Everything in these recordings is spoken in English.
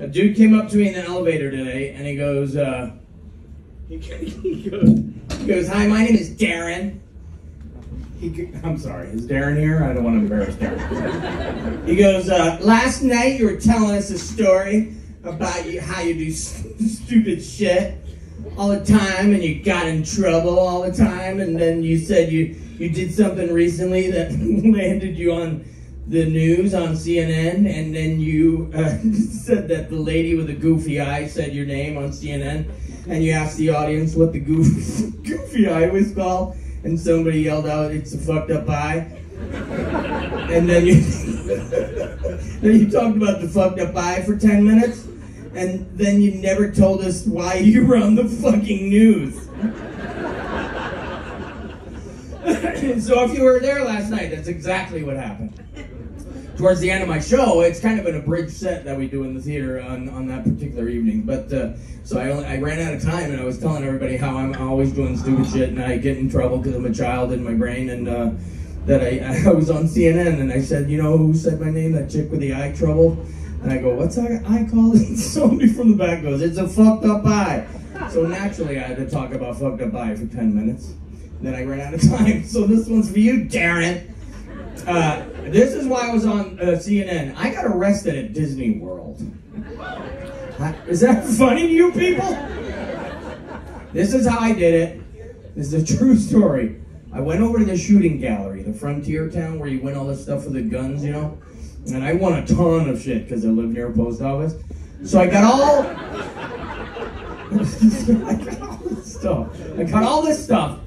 A dude came up to me in the elevator today, and he goes, hi, my name is Darren. I'm sorry, is Darren here? I don't want to embarrass Darren. He goes, last night you were telling us a story about how you do stupid shit all the time, and you got in trouble all the time, and then you said you did something recently that landed you on the news on CNN, and then you said that the lady with the goofy eye said your name on CNN, and you asked the audience what the goofy eye was called, and somebody yelled out, "It's a fucked up eye." And then you talked about the fucked up eye for 10 minutes, and then you never told us why you were on the fucking news. So if you were there last night, that's exactly what happened. Towards the end of my show, it's kind of an abridged set that we do in the theater on that particular evening. But so I ran out of time, and I was telling everybody how I'm always doing stupid shit, and I get in trouble because I'm a child in my brain, and that I was on CNN, and I said, you know who said my name? That chick with the eye trouble. And I go, what's that eye called? And somebody from the back goes, it's a fucked up eye. So naturally, I had to talk about fucked up eye for 10 minutes. And then I ran out of time. So this one's for you, Darren. This is why I was on CNN. I got arrested at Disney World. Is that funny to you people? This is how I did it. This is a true story. I went over to the shooting gallery, the frontier town where you win all this stuff for the guns, you know? And I won a ton of shit because I live near a post office. So I got all this stuff.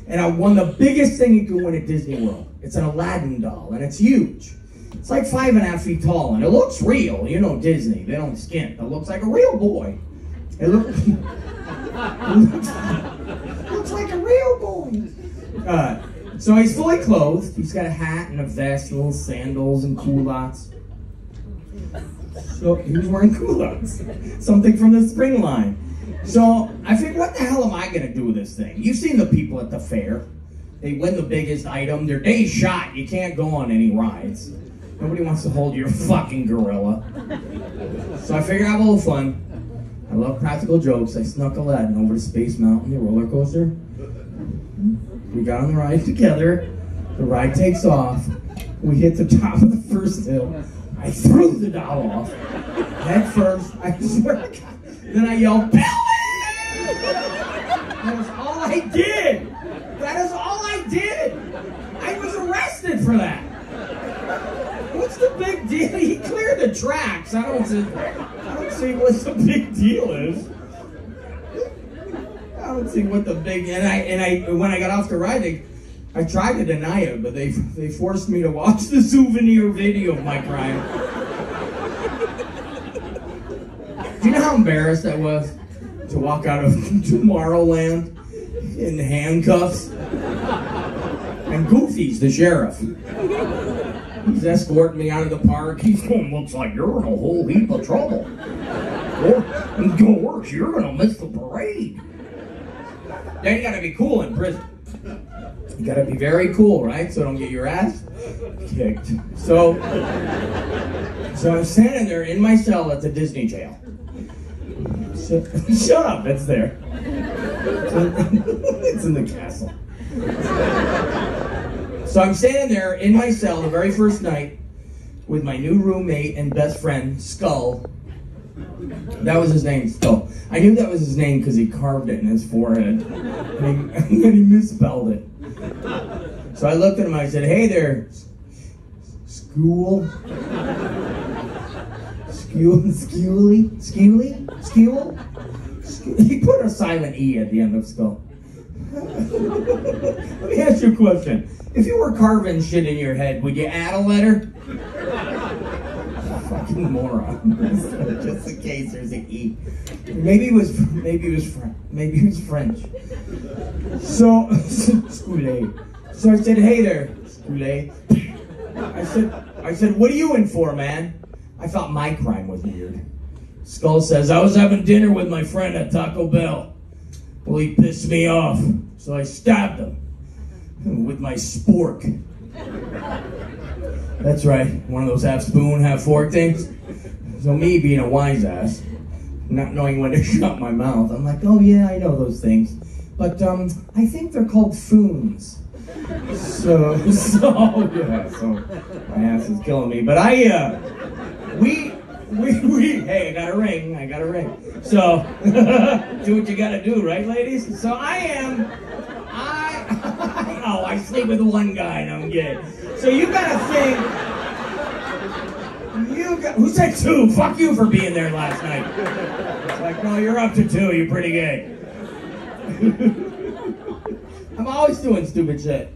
And I won the biggest thing you can win at Disney World. It's an Aladdin doll, and it's huge. It's like 5.5 feet tall, and it looks real. You know Disney, they don't skint. It looks like a real boy. It looks like a real boy. So he's fully clothed. He's got a hat and a vest, little sandals and culottes. So he was wearing culottes. Something from the spring line. So I figured, what the hell am I gonna do with this thing? You've seen the people at the fair. They win the biggest item. Their day's shot. You can't go on any rides. Nobody wants to hold your fucking gorilla. So I figured I'd have a little fun. I love practical jokes. I snuck Aladdin over to Space Mountain, the roller coaster. We got on the ride together. The ride takes off. We hit the top of the first hill. I threw the doll off. Head first. I swear to God. Then I yelled, "Billy!" That was all I did. That is all I did. I was arrested for that. What's the big deal? He cleared the tracks. I don't see what the big deal is. I don't see what the big, and I when I got off the ride, I tried to deny it, but they forced me to watch the souvenir video of my crime. Do you know how embarrassed I was to walk out of Tomorrowland in handcuffs? And Goofy's the sheriff. He's escorting me out of the park. He's going, looks like you're in a whole heap of trouble. It's going worse, you're going to miss the parade. Then you got to be cool in prison. You got to be very cool, right? So don't get your ass kicked. So I'm standing there in my cell at the Disney jail. Shut up, it's there. It's in the castle. So I'm standing there in my cell the very first night with my new roommate and best friend, Skull. That was his name, Skull. I knew that was his name because he carved it in his forehead. And he misspelled it. So I looked at him and I said, "Hey there, Skewel? Skewel? He put a silent E at the end of Skull. Let me ask you a question. If you were carving shit in your head, would you add a letter? Fucking moron. Just in case there's an E. Maybe it was French. So Skoulet. So I said, "Hey there, Skoulet." I said, "What are you in for, man?" I thought my crime was weird. Skull says, "I was having dinner with my friend at Taco Bell. Well, he pissed me off, so I stabbed him with my spork." That's right, one of those half spoon, half fork things. So me being a wise ass, not knowing when to shut my mouth, I'm like, oh yeah, I know those things. But I think they're called foons. So my ass is killing me. But hey, I got a ring. So, do what you gotta do, right, ladies? So I sleep with one guy and I'm gay. So you gotta think, who said 2? Fuck you for being there last night. It's like, no, you're up to 2, you're pretty gay. I'm always doing stupid shit.